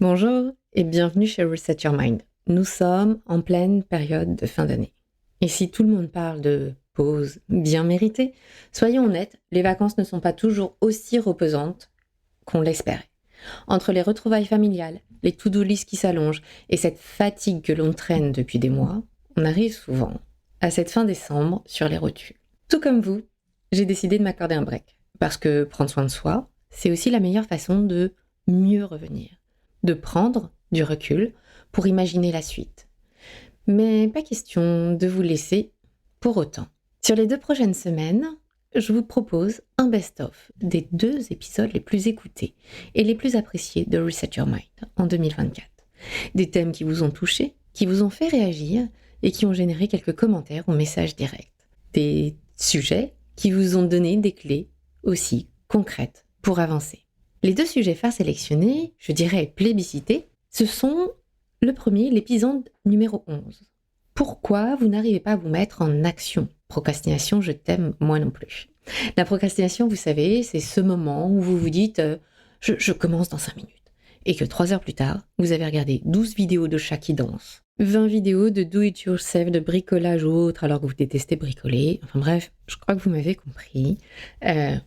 Bonjour et bienvenue chez Reset Your Mind. Nous sommes en pleine période de fin d'année. Et si tout le monde parle de pause bien méritée, soyons honnêtes, les vacances ne sont pas toujours aussi reposantes qu'on l'espérait. Entre les retrouvailles familiales, les to-do lists qui s'allongent et cette fatigue que l'on traîne depuis des mois, on arrive souvent à cette fin décembre sur les rotules. Tout comme vous, j'ai décidé de m'accorder un break. Parce que prendre soin de soi, c'est aussi la meilleure façon de mieux revenir. De prendre du recul pour imaginer la suite. Mais pas question de vous laisser pour autant. Sur les 2 prochaines semaines, je vous propose un best-of des 2 épisodes les plus écoutés et les plus appréciés de Reset Your Mind en 2024. Des thèmes qui vous ont touché, qui vous ont fait réagir et qui ont généré quelques commentaires ou messages directs. Des sujets qui vous ont donné des clés aussi concrètes pour avancer. Les 2 sujets phares sélectionnés, je dirais plébiscités, ce sont le premier, l'épisode numéro 11. Pourquoi vous n'arrivez pas à vous mettre en action ? Procrastination, je t'aime moi non plus. La procrastination, vous savez, c'est ce moment où vous vous dites je commence dans 5 minutes. Et que 3 heures plus tard, vous avez regardé 12 vidéos de chats qui dansent, 20 vidéos de do-it-yourself, de bricolage ou autre, alors que vous détestez bricoler. Enfin bref, je crois que vous m'avez compris.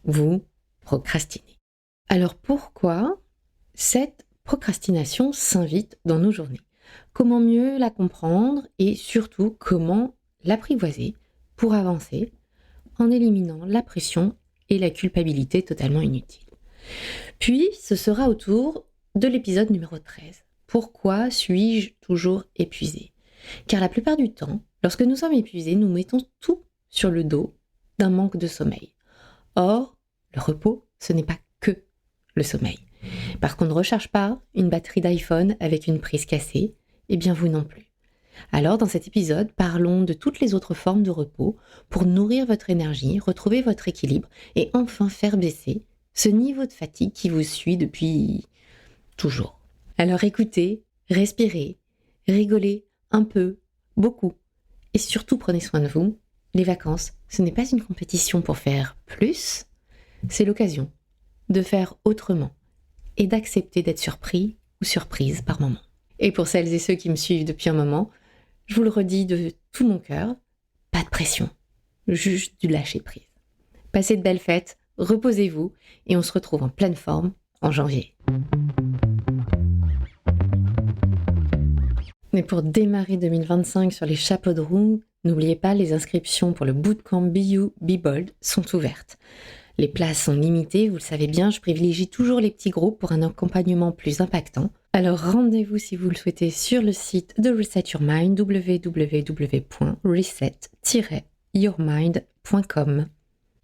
Vous procrastinez. Alors pourquoi cette procrastination s'invite dans nos journées ? Comment mieux la comprendre et surtout comment l'apprivoiser pour avancer en éliminant la pression et la culpabilité totalement inutiles. Puis ce sera au tour de l'épisode numéro 13. Pourquoi suis-je toujours épuisée ? Car la plupart du temps, lorsque nous sommes épuisés, nous mettons tout sur le dos d'un manque de sommeil. Or, le repos, ce n'est pas que le sommeil. Parce qu'on ne recharge pas une batterie d'iPhone avec une prise cassée, eh bien vous non plus. Alors dans cet épisode, parlons de toutes les autres formes de repos pour nourrir votre énergie, retrouver votre équilibre et enfin faire baisser ce niveau de fatigue qui vous suit depuis toujours. Alors écoutez, respirez, rigolez un peu, beaucoup et surtout prenez soin de vous. Les vacances, ce n'est pas une compétition pour faire plus, c'est l'occasion de faire autrement et d'accepter d'être surpris ou surprise par moment. Et pour celles et ceux qui me suivent depuis un moment, je vous le redis de tout mon cœur, pas de pression, juste du lâcher prise. Passez de belles fêtes, reposez-vous et on se retrouve en pleine forme en janvier. Mais pour démarrer 2025 sur les chapeaux de roue, n'oubliez pas, les inscriptions pour le bootcamp Be You, Be Bold sont ouvertes. Les places sont limitées, vous le savez bien, je privilégie toujours les petits groupes pour un accompagnement plus impactant. Alors rendez-vous si vous le souhaitez sur le site de Reset Your Mind, www.reset-yourmind.com.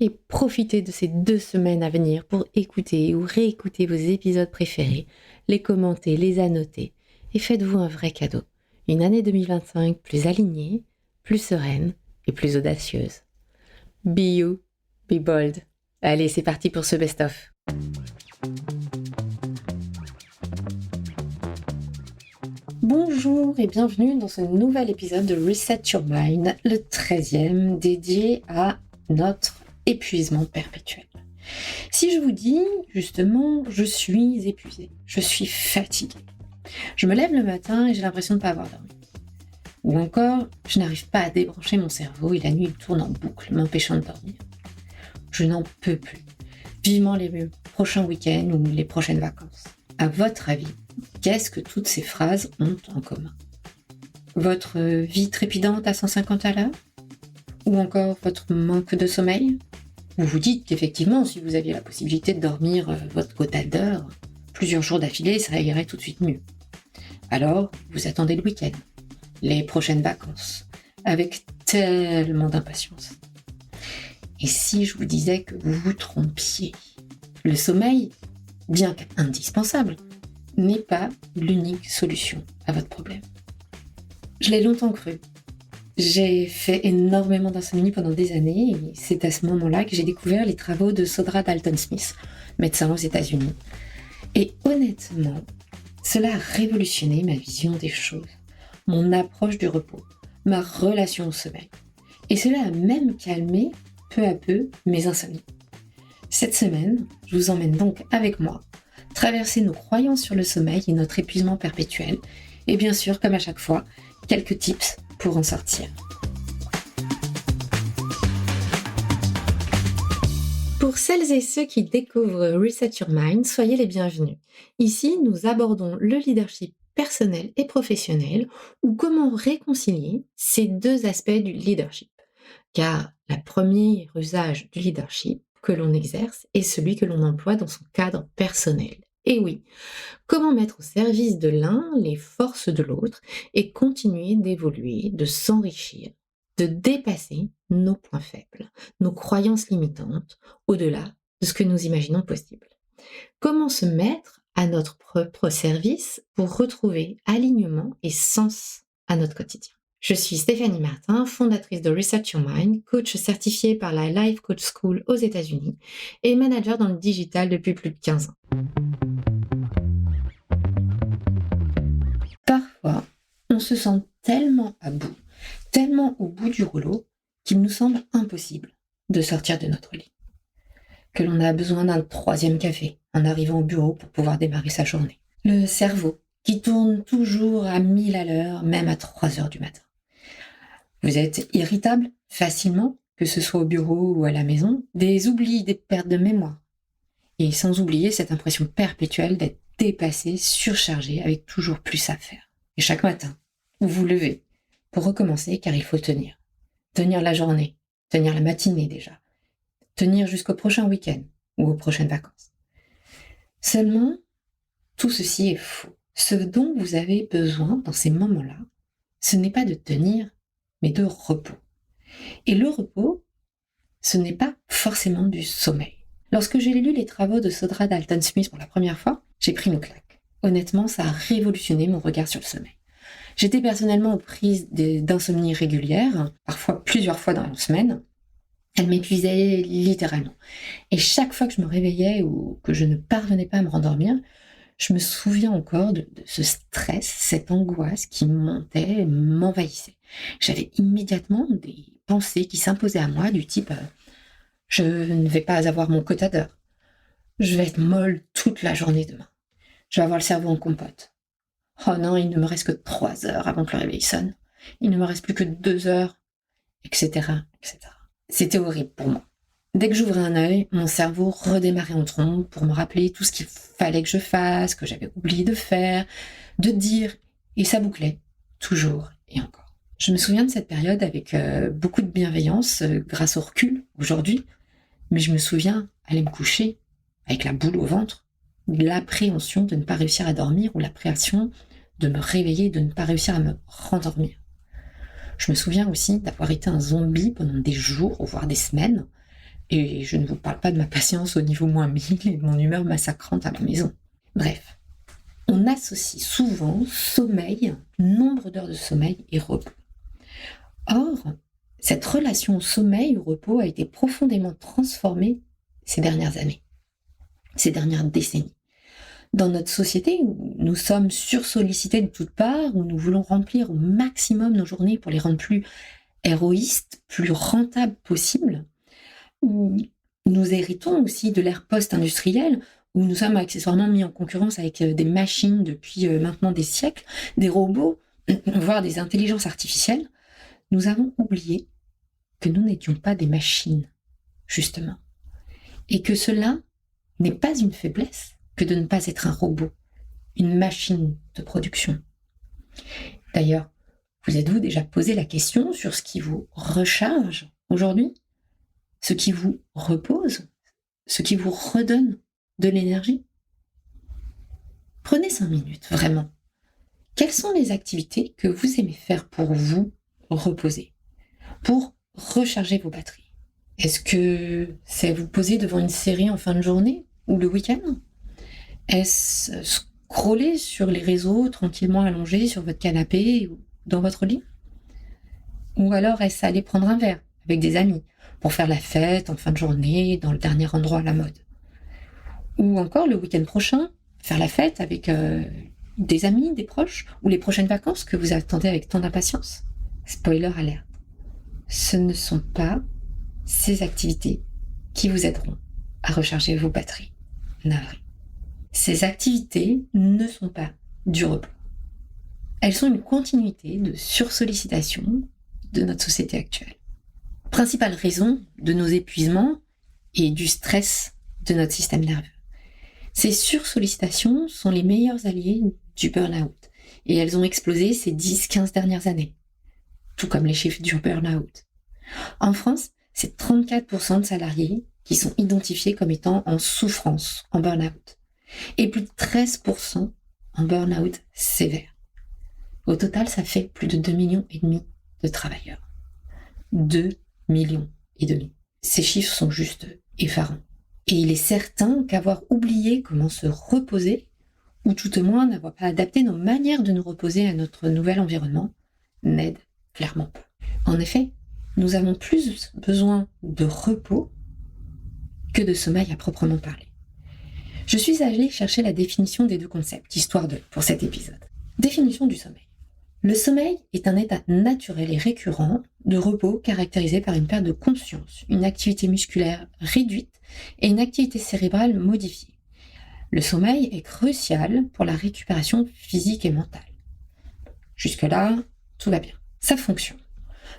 Et profitez de ces 2 semaines à venir pour écouter ou réécouter vos épisodes préférés, les commenter, les annoter. Et faites-vous un vrai cadeau. Une année 2025 plus alignée, plus sereine et plus audacieuse. Be You, Be Bold. Allez, c'est parti pour ce best-of. Bonjour et bienvenue dans ce nouvel épisode de Reset Your Mind, le 13e, dédié à notre épuisement perpétuel. Si je vous dis, justement, je suis épuisée, je suis fatiguée, je me lève le matin et j'ai l'impression de ne pas avoir dormi. Ou encore, je n'arrive pas à débrancher mon cerveau et la nuit il tourne en boucle, m'empêchant de dormir. Je n'en peux plus. Vivement les prochains week-ends ou les prochaines vacances. À votre avis, qu'est-ce que toutes ces phrases ont en commun ? Votre vie trépidante à 150 à l'heure ? Ou encore votre manque de sommeil ? Vous vous dites qu'effectivement, si vous aviez la possibilité de dormir votre quota d'heures, plusieurs jours d'affilée, ça irait tout de suite mieux. Alors, vous attendez le week-end, les prochaines vacances, avec tellement d'impatience. Et si je vous disais que vous vous trompiez ? Le sommeil, bien qu'indispensable, n'est pas l'unique solution à votre problème. Je l'ai longtemps cru. J'ai fait énormément d'insomnie pendant des années et c'est à ce moment-là que j'ai découvert les travaux de Saundra Dalton-Smith, médecin aux États-Unis. Et honnêtement, cela a révolutionné ma vision des choses, mon approche du repos, ma relation au sommeil. Et cela a même calmé peu à peu mes insomnies. Cette semaine, je vous emmène donc avec moi traverser nos croyances sur le sommeil et notre épuisement perpétuel. Et bien sûr, comme à chaque fois, quelques tips pour en sortir. Pour celles et ceux qui découvrent Reset Your Mind, soyez les bienvenus. Ici, nous abordons le leadership personnel et professionnel ou comment réconcilier ces deux aspects du leadership. Car le premier usage du leadership que l'on exerce est celui que l'on emploie dans son cadre personnel. Et oui, comment mettre au service de l'un les forces de l'autre et continuer d'évoluer, de s'enrichir, de dépasser nos points faibles, nos croyances limitantes, au-delà de ce que nous imaginons possible. Comment se mettre à notre propre service pour retrouver alignement et sens à notre quotidien. Je suis Stéphanie Martin, fondatrice de Reset Your Mind, coach certifiée par la Life Coach School aux États-Unis et manager dans le digital depuis plus de 15 ans. Parfois, on se sent tellement à bout, tellement au bout du rouleau, qu'il nous semble impossible de sortir de notre lit. Que l'on a besoin d'un troisième café en arrivant au bureau pour pouvoir démarrer sa journée. Le cerveau qui tourne toujours à 1000 à l'heure, même à 3 heures du matin. Vous êtes irritable facilement, que ce soit au bureau ou à la maison, des oublis, des pertes de mémoire. Et sans oublier cette impression perpétuelle d'être dépassé, surchargé, avec toujours plus à faire. Et chaque matin, vous vous levez pour recommencer car il faut tenir. Tenir la journée, tenir la matinée déjà, tenir jusqu'au prochain week-end ou aux prochaines vacances. Seulement, tout ceci est faux. Ce dont vous avez besoin dans ces moments-là, ce n'est pas de tenir, mais de repos. Et le repos, ce n'est pas forcément du sommeil. Lorsque j'ai lu les travaux de Sodra Dalton Smith pour la première fois, j'ai pris une claque. Honnêtement, ça a révolutionné mon regard sur le sommeil. J'étais personnellement aux prises d'insomnie régulière, parfois plusieurs fois dans la semaine. Elle m'épuisait littéralement. Et chaque fois que je me réveillais ou que je ne parvenais pas à me rendormir, je me souviens encore de ce stress, cette angoisse qui montait, m'envahissait. J'avais immédiatement des pensées qui s'imposaient à moi du type je ne vais pas avoir mon quota d'heures. Je vais être molle toute la journée demain. Je vais avoir le cerveau en compote. Oh non, il ne me reste que 3 heures avant que le réveil sonne. Il ne me reste plus que 2 heures, etc., etc. C'était horrible pour moi. Dès que j'ouvrais un œil, mon cerveau redémarrait en trombe pour me rappeler tout ce qu'il fallait que je fasse, que j'avais oublié de faire, de dire, et ça bouclait, toujours et encore. Je me souviens de cette période avec beaucoup de bienveillance grâce au recul aujourd'hui, mais je me souviens aller me coucher avec la boule au ventre, l'appréhension de ne pas réussir à dormir ou l'appréhension de me réveiller et de ne pas réussir à me rendormir. Je me souviens aussi d'avoir été un zombie pendant des jours, voire des semaines, et je ne vous parle pas de ma patience au niveau -1000 et de mon humeur massacrante à la maison. Bref, on associe souvent sommeil, nombre d'heures de sommeil et repos. Or, cette relation au sommeil, au repos a été profondément transformée ces dernières années, ces dernières décennies. Dans notre société où nous sommes sursollicités de toutes parts, où nous voulons remplir au maximum nos journées pour les rendre plus héroïstes, plus rentables possibles, où nous héritons aussi de l'ère post-industrielle, où nous sommes accessoirement mis en concurrence avec des machines depuis maintenant des siècles, des robots, voire des intelligences artificielles, nous avons oublié que nous n'étions pas des machines, justement. Et que cela n'est pas une faiblesse que de ne pas être un robot, une machine de production. D'ailleurs, vous êtes-vous déjà posé la question sur ce qui vous recharge aujourd'hui, ce qui vous repose, ce qui vous redonne de l'énergie? Prenez 5 minutes, vraiment. Quelles sont les activités que vous aimez faire pour vous reposer, pour recharger vos batteries? Est-ce que c'est vous poser devant une série en fin de journée ou le week-end? Est-ce scroller sur les réseaux tranquillement allongé sur votre canapé ou dans votre lit? Ou alors est-ce aller prendre un verre avec des amis pour faire la fête en fin de journée dans le dernier endroit à la mode? Ou encore le week-end prochain, faire la fête avec des amis, des proches, ou les prochaines vacances que vous attendez avec tant d'impatience? Spoiler alert, ce ne sont pas ces activités qui vous aideront à recharger vos batteries. Navré. Ces activités ne sont pas du repos. Elles sont une continuité de sursollicitation de notre société actuelle. Principale raison de nos épuisements et du stress de notre système nerveux. Ces sursollicitations sont les meilleurs alliés du burn-out et elles ont explosé ces 10-15 dernières années, tout comme les chiffres du burn-out. En France, c'est 34% de salariés qui sont identifiés comme étant en souffrance, en burn-out, et plus de 13% en burn-out sévère. Au total, ça fait plus de 2,5 millions de travailleurs. 2,5 millions. Ces chiffres sont juste effarants. Et il est certain qu'avoir oublié comment se reposer, ou tout au moins n'avoir pas adapté nos manières de nous reposer à notre nouvel environnement, n'aide clairement pas. En effet, nous avons plus besoin de repos que de sommeil à proprement parler. Je suis allée chercher la définition des deux concepts, histoire de, pour cet épisode. Définition du sommeil. Le sommeil est un état naturel et récurrent de repos caractérisé par une perte de conscience, une activité musculaire réduite et une activité cérébrale modifiée. Le sommeil est crucial pour la récupération physique et mentale. Jusque-là, tout va bien. Ça fonctionne.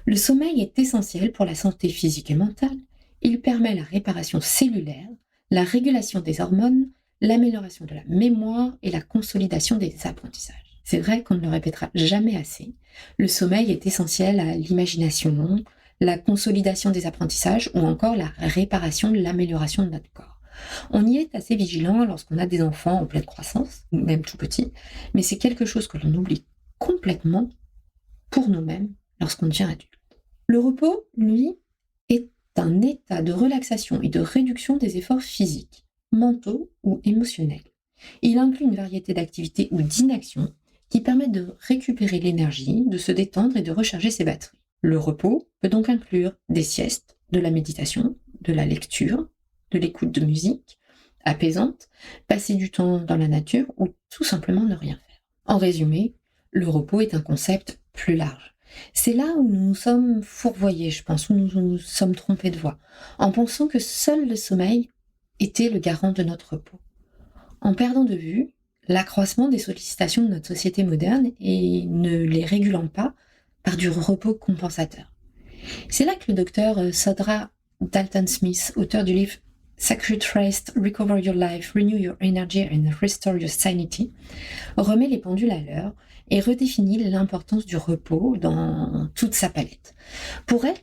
Le sommeil est essentiel pour la santé physique et mentale. Il permet la réparation cellulaire, la régulation des hormones, l'amélioration de la mémoire et la consolidation des apprentissages. C'est vrai qu'on ne le répétera jamais assez. Le sommeil est essentiel à l'imagination, la consolidation des apprentissages ou encore la réparation, l'amélioration de notre corps. On y est assez vigilant lorsqu'on a des enfants en pleine croissance, ou même tout petits, mais c'est quelque chose que l'on oublie complètement pour nous-mêmes lorsqu'on devient adulte. Le repos, lui, est un état de relaxation et de réduction des efforts physiques, mentaux ou émotionnels. Il inclut une variété d'activités ou d'inactions qui permettent de récupérer l'énergie, de se détendre et de recharger ses batteries. Le repos peut donc inclure des siestes, de la méditation, de la lecture, de l'écoute de musique apaisante, passer du temps dans la nature ou tout simplement ne rien faire. En résumé, le repos est un concept plus large. C'est là où nous nous sommes fourvoyés, je pense, où nous nous sommes trompés de voie, en pensant que seul le sommeil était le garant de notre repos. En perdant de vue l'accroissement des sollicitations de notre société moderne et ne les régulant pas par du repos compensateur. C'est là que le docteur Sodra Dalton Smith, auteur du livre Sacred Rest, Recover Your Life, Renew Your Energy and Restore Your Sanity, remet les pendules à l'heure et redéfinit l'importance du repos dans toute sa palette. Pour elle,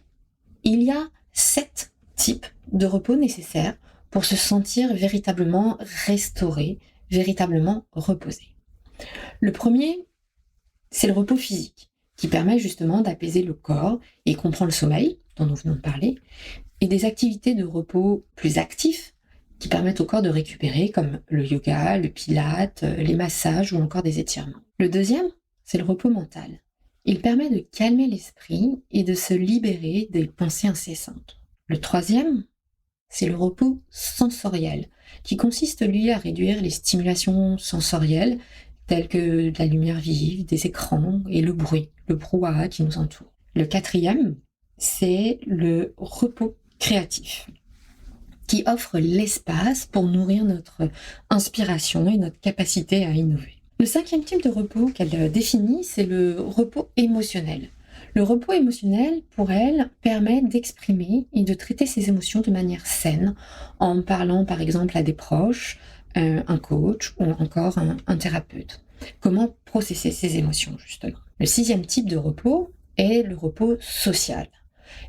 il y a 7 types de repos nécessaires pour se sentir véritablement restauré, véritablement reposé. Le premier, c'est le repos physique, qui permet justement d'apaiser le corps et comprend le sommeil, dont nous venons de parler, et des activités de repos plus actifs qui permettent au corps de récupérer, comme le yoga, le pilate, les massages ou encore des étirements. Le deuxième, c'est le repos mental. Il permet de calmer l'esprit et de se libérer des pensées incessantes. Le troisième, c'est le repos sensoriel, qui consiste, lui, à réduire les stimulations sensorielles, telles que de la lumière vive, des écrans et le bruit, le brouhaha qui nous entoure. Le quatrième, c'est le repos créatif, qui offre l'espace pour nourrir notre inspiration et notre capacité à innover. Le cinquième type de repos qu'elle définit, c'est le repos émotionnel. Le repos émotionnel, pour elle, permet d'exprimer et de traiter ses émotions de manière saine, en parlant par exemple à des proches, un coach ou encore un thérapeute. Comment processer ses émotions, justement. Le sixième type de repos est le repos social.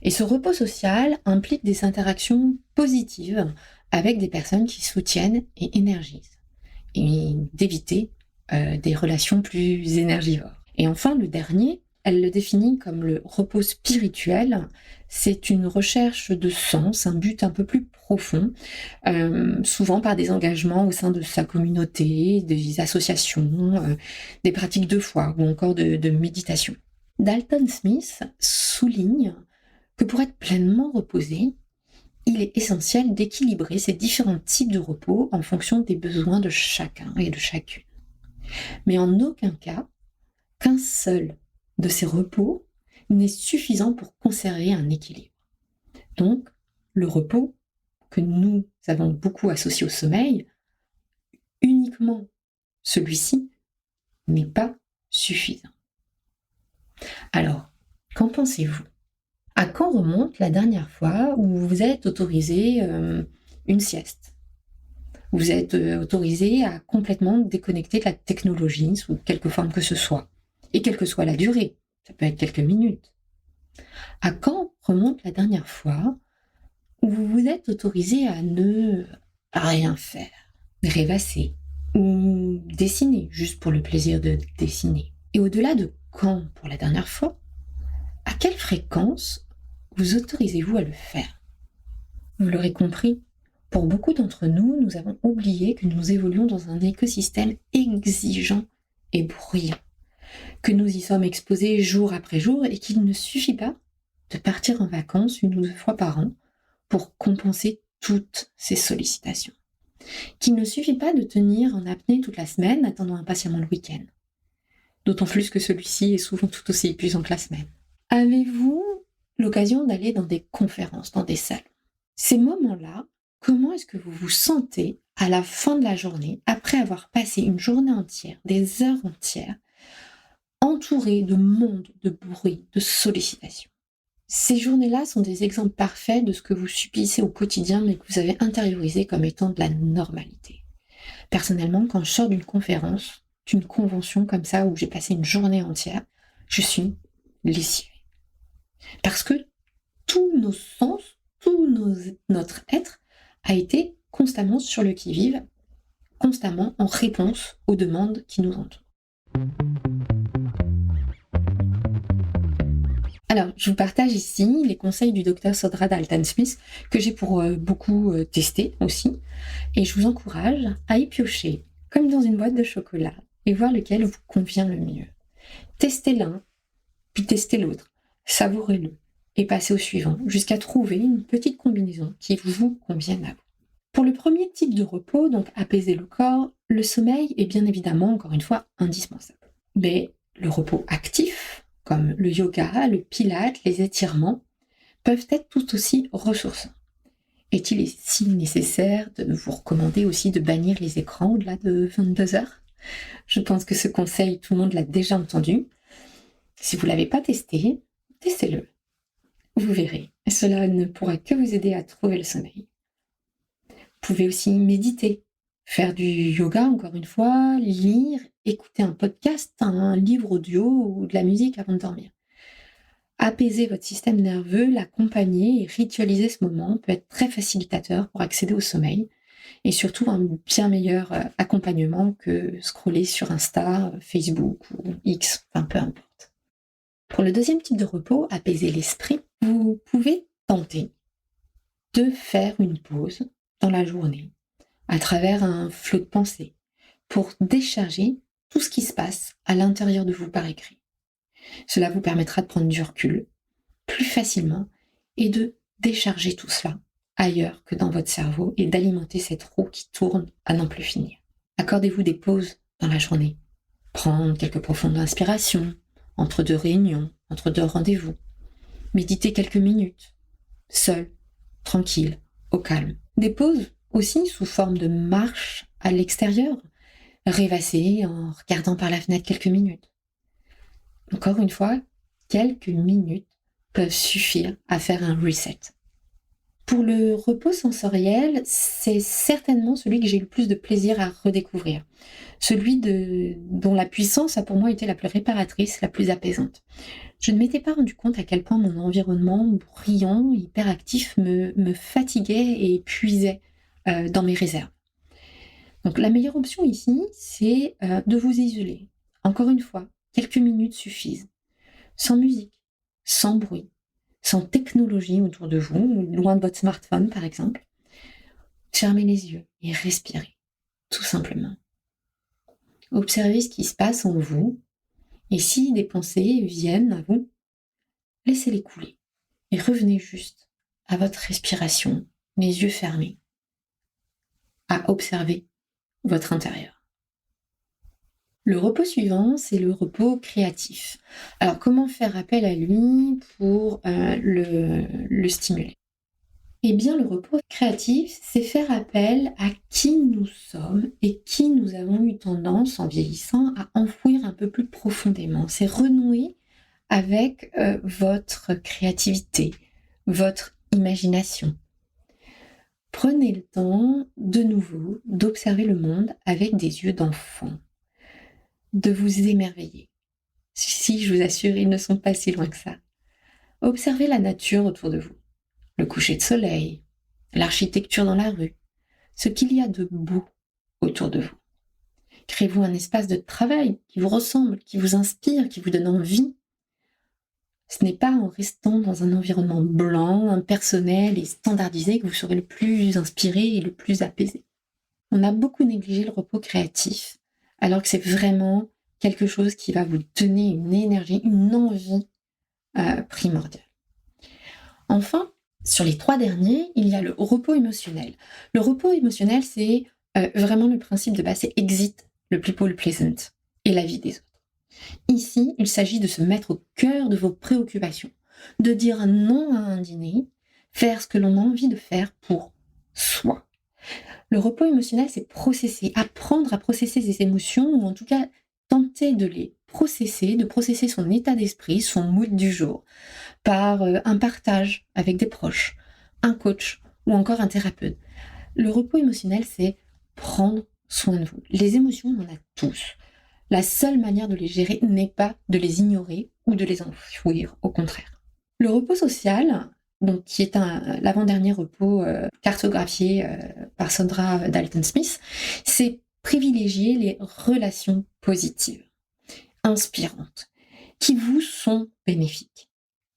Et ce repos social implique des interactions positives avec des personnes qui soutiennent et énergisent, et d'éviter des relations plus énergivores. Et enfin, le dernier, elle le définit comme le repos spirituel. C'est une recherche de sens, un but un peu plus profond, souvent par des engagements au sein de sa communauté, des associations, des pratiques de foi ou encore de méditation. Dalton Smith souligne que pour être pleinement reposé, il est essentiel d'équilibrer ces différents types de repos en fonction des besoins de chacun et de chacune. Mais en aucun cas, qu'un seul de ces repos n'est suffisant pour conserver un équilibre. Donc, le repos, que nous avons beaucoup associé au sommeil, uniquement celui-ci n'est pas suffisant. Alors, qu'en pensez-vous ? À quand remonte la dernière fois où vous vous êtes autorisé une sieste ? Vous êtes autorisé à complètement déconnecter de la technologie sous quelque forme que ce soit, et quelle que soit la durée, ça peut être quelques minutes. À quand remonte la dernière fois où vous vous êtes autorisé à ne rien faire, rêvasser ou dessiner, juste pour le plaisir de dessiner. Et au-delà de quand pour la dernière fois, à quelle fréquence vous autorisez-vous à le faire ? Vous l'aurez compris, pour beaucoup d'entre nous, nous avons oublié que nous évoluons dans un écosystème exigeant et bruyant, que nous y sommes exposés jour après jour et qu'il ne suffit pas de partir en vacances 1 ou 2 fois par an pour compenser toutes ces sollicitations. Qu'il ne suffit pas de tenir en apnée toute la semaine attendant impatiemment le week-end. D'autant plus que celui-ci est souvent tout aussi épuisant que la semaine. Avez-vous l'occasion d'aller dans des conférences, dans des salles ? Ces moments-là, comment est-ce que vous vous sentez à la fin de la journée, après avoir passé une journée entière, des heures entières, entouré de monde, de bruit, de sollicitations ? Ces journées-là sont des exemples parfaits de ce que vous subissez au quotidien, mais que vous avez intériorisé comme étant de la normalité. Personnellement, quand je sors d'une conférence, d'une convention comme ça, où j'ai passé une journée entière, je suis lessivée. Parce que tous nos sens, notre être a été constamment sur le qui-vive, constamment en réponse aux demandes qui nous entourent. Alors, je vous partage ici les conseils du docteur Sodra Dalton-Smith que j'ai pour beaucoup testé aussi. Et je vous encourage à y piocher, comme dans une boîte de chocolat, et voir lequel vous convient le mieux. Testez l'un, puis testez l'autre, savourez-le, et passez au suivant, jusqu'à trouver une petite combinaison qui vous convienne à vous. Pour le premier type de repos, donc apaiser le corps, le sommeil est bien évidemment, encore une fois, indispensable. Mais le repos actif, comme le yoga, le pilate, les étirements, peuvent être tout aussi ressourçants. Est-il si nécessaire de vous recommander aussi de bannir les écrans au-delà de 22 heures ? Je pense que ce conseil, tout le monde l'a déjà entendu. Si vous ne l'avez pas testé, testez-le. Vous verrez, cela ne pourra que vous aider à trouver le sommeil. Vous pouvez aussi méditer, faire du yoga encore une fois, lire, écouter un podcast, un livre audio ou de la musique avant de dormir. Apaiser votre système nerveux, l'accompagner et ritualiser ce moment peut être très facilitateur pour accéder au sommeil et surtout un bien meilleur accompagnement que scroller sur Insta, Facebook ou X, enfin peu importe. Pour le deuxième type de repos, apaiser l'esprit, vous pouvez tenter de faire une pause dans la journée à travers un flot de pensée pour décharger tout ce qui se passe à l'intérieur de vous par écrit. Cela vous permettra de prendre du recul plus facilement et de décharger tout cela ailleurs que dans votre cerveau et d'alimenter cette roue qui tourne à n'en plus finir. Accordez-vous des pauses dans la journée. Prendre quelques profondes inspirations entre 2 réunions, entre 2 rendez-vous. Méditez quelques minutes, seul, tranquille, au calme. Des pauses aussi sous forme de marche à l'extérieur, rêvasser en regardant par la fenêtre quelques minutes. Encore une fois, quelques minutes peuvent suffire à faire un reset. Pour le repos sensoriel, c'est certainement celui que j'ai eu le plus de plaisir à redécouvrir. Celui dont la puissance a pour moi été la plus réparatrice, la plus apaisante. Je ne m'étais pas rendu compte à quel point mon environnement bruyant, hyperactif me fatiguait et épuisait dans mes réserves. Donc la meilleure option ici, c'est de vous isoler. Encore une fois, quelques minutes suffisent. Sans musique, sans bruit, sans technologie autour de vous, loin de votre smartphone par exemple. Fermez les yeux et respirez, tout simplement. Observez ce qui se passe en vous, et si des pensées viennent à vous, laissez-les couler et revenez juste à votre respiration, les yeux fermés, à observer votre intérieur. Le repos suivant, c'est le repos créatif. Alors, comment faire appel à lui pour le stimuler ? Eh bien, le repos créatif, c'est faire appel à qui nous sommes et qui avons eu tendance, en vieillissant, à enfouir un peu plus profondément. C'est renouer avec votre créativité, votre imagination. Prenez le temps, de nouveau, d'observer le monde avec des yeux d'enfant, de vous émerveiller. Si, je vous assure, ils ne sont pas si loin que ça. Observez la nature autour de vous, le coucher de soleil, l'architecture dans la rue, ce qu'il y a de beau autour de vous. Créez-vous un espace de travail qui vous ressemble, qui vous inspire, qui vous donne envie. Ce n'est pas en restant dans un environnement blanc, impersonnel et standardisé que vous serez le plus inspiré et le plus apaisé. On a beaucoup négligé le repos créatif, alors que c'est vraiment quelque chose qui va vous donner une énergie, une envie primordiale. Enfin, sur les 3 derniers, il y a le repos émotionnel. Le repos émotionnel, c'est vraiment le principe de base, c'est exit le people pleasant et la vie des autres. Ici, il s'agit de se mettre au cœur de vos préoccupations, de dire non à un dîner, faire ce que l'on a envie de faire pour soi. Le repos émotionnel, c'est processer, apprendre à processer ses émotions, ou en tout cas tenter de les processer, de processer son état d'esprit, son mood du jour, par un partage avec des proches, un coach ou encore un thérapeute. Le repos émotionnel, c'est prendre soin de vous. Les émotions, on en a tous. La seule manière de les gérer n'est pas de les ignorer ou de les enfouir, au contraire. Le repos social, donc, qui est l'avant-dernier repos cartographié par Sandra Dalton-Smith, c'est privilégier les relations positives, inspirantes, qui vous sont bénéfiques.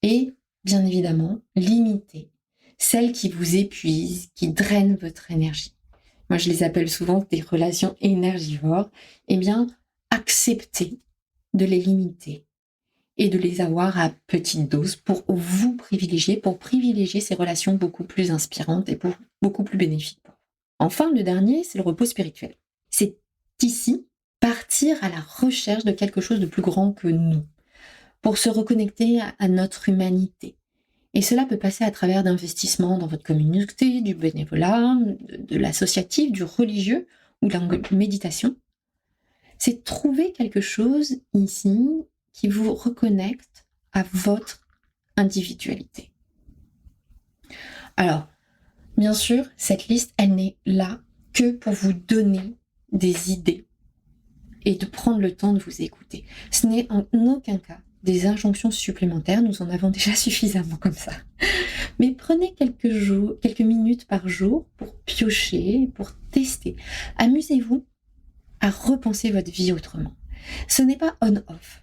Et, bien évidemment, limiter celles qui vous épuisent, qui drainent votre énergie. Moi, je les appelle souvent des relations énergivores. Eh bien, acceptez de les limiter et de les avoir à petite dose pour vous privilégier, pour privilégier ces relations beaucoup plus inspirantes et beaucoup plus bénéfiques. Enfin, le dernier, c'est le repos spirituel. C'est ici partir à la recherche de quelque chose de plus grand que nous, pour se reconnecter à notre humanité. Et cela peut passer à travers d'investissements dans votre communauté, du bénévolat, de l'associatif, du religieux ou de la méditation. C'est trouver quelque chose ici qui vous reconnecte à votre individualité. Alors, bien sûr, cette liste, elle n'est là que pour vous donner des idées et de prendre le temps de vous écouter. Ce n'est en aucun cas des injonctions supplémentaires, nous en avons déjà suffisamment comme ça. Mais prenez quelques minutes par jour pour piocher, pour tester. Amusez-vous à repenser votre vie autrement. Ce n'est pas on-off.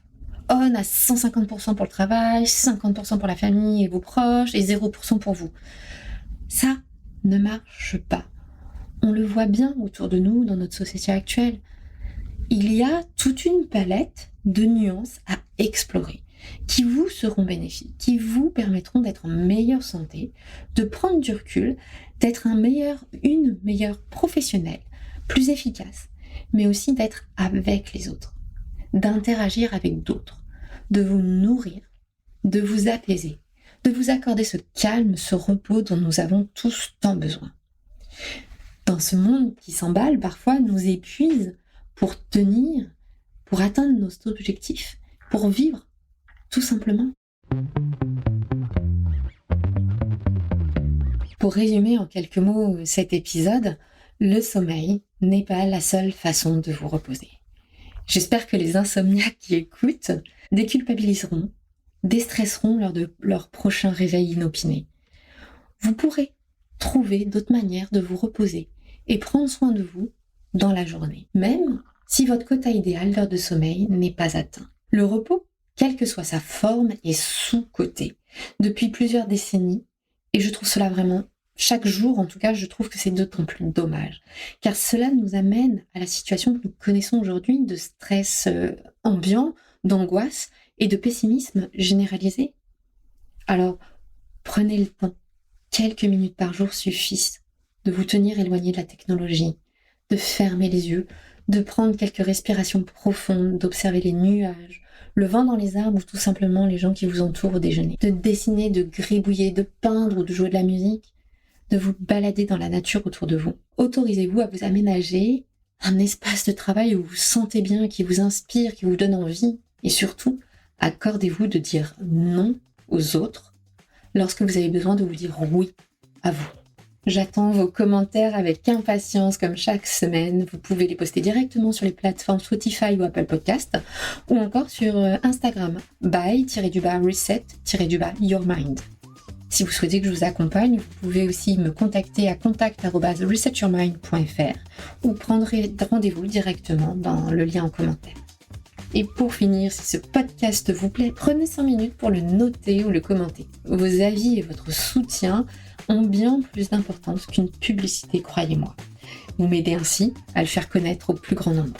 On à 150% pour le travail, 50% pour la famille et vos proches, et 0% pour vous. Ça ne marche pas. On le voit bien autour de nous dans notre société actuelle. Il y a toute une palette de nuances à explorer qui vous seront bénéfiques, qui vous permettront d'être en meilleure santé, de prendre du recul, d'être une meilleure professionnelle, plus efficace, mais aussi d'être avec les autres, d'interagir avec d'autres, de vous nourrir, de vous apaiser, de vous accorder ce calme, ce repos dont nous avons tous tant besoin. Dans ce monde qui s'emballe, parfois nous épuise pour tenir, pour atteindre nos objectifs, pour vivre, tout simplement. Pour résumer en quelques mots cet épisode, le sommeil n'est pas la seule façon de vous reposer. J'espère que les insomniaques qui écoutent déculpabiliseront, déstresseront lors de leur prochain réveil inopiné. Vous pourrez trouver d'autres manières de vous reposer et prendre soin de vous dans la journée, même si votre quota idéal d'heures de sommeil n'est pas atteint. Le repos, quelle que soit sa forme, est sous-coté depuis plusieurs décennies et je trouve cela vraiment, chaque jour en tout cas, je trouve que c'est d'autant plus dommage car cela nous amène à la situation que nous connaissons aujourd'hui de stress ambiant, d'angoisse et de pessimisme généralisé. Alors, prenez le temps, quelques minutes par jour suffisent de vous tenir éloigné de la technologie, de fermer les yeux, de prendre quelques respirations profondes, d'observer les nuages, le vent dans les arbres ou tout simplement les gens qui vous entourent au déjeuner, de dessiner, de gribouiller, de peindre ou de jouer de la musique, de vous balader dans la nature autour de vous. Autorisez-vous à vous aménager un espace de travail où vous vous sentez bien, qui vous inspire, qui vous donne envie. Et surtout, accordez-vous de dire non aux autres lorsque vous avez besoin de vous dire oui à vous. J'attends vos commentaires avec impatience comme chaque semaine. Vous pouvez les poster directement sur les plateformes Spotify ou Apple Podcast ou encore sur Instagram by-reset-your mind. Si vous souhaitez que je vous accompagne, vous pouvez aussi me contacter à contact@resetyourmind.fr ou prendre rendez-vous directement dans le lien en commentaire. Et pour finir, si ce podcast vous plaît, prenez 5 minutes pour le noter ou le commenter. Vos avis et votre soutien ont bien plus d'importance qu'une publicité, croyez-moi. Vous m'aidez ainsi à le faire connaître au plus grand nombre.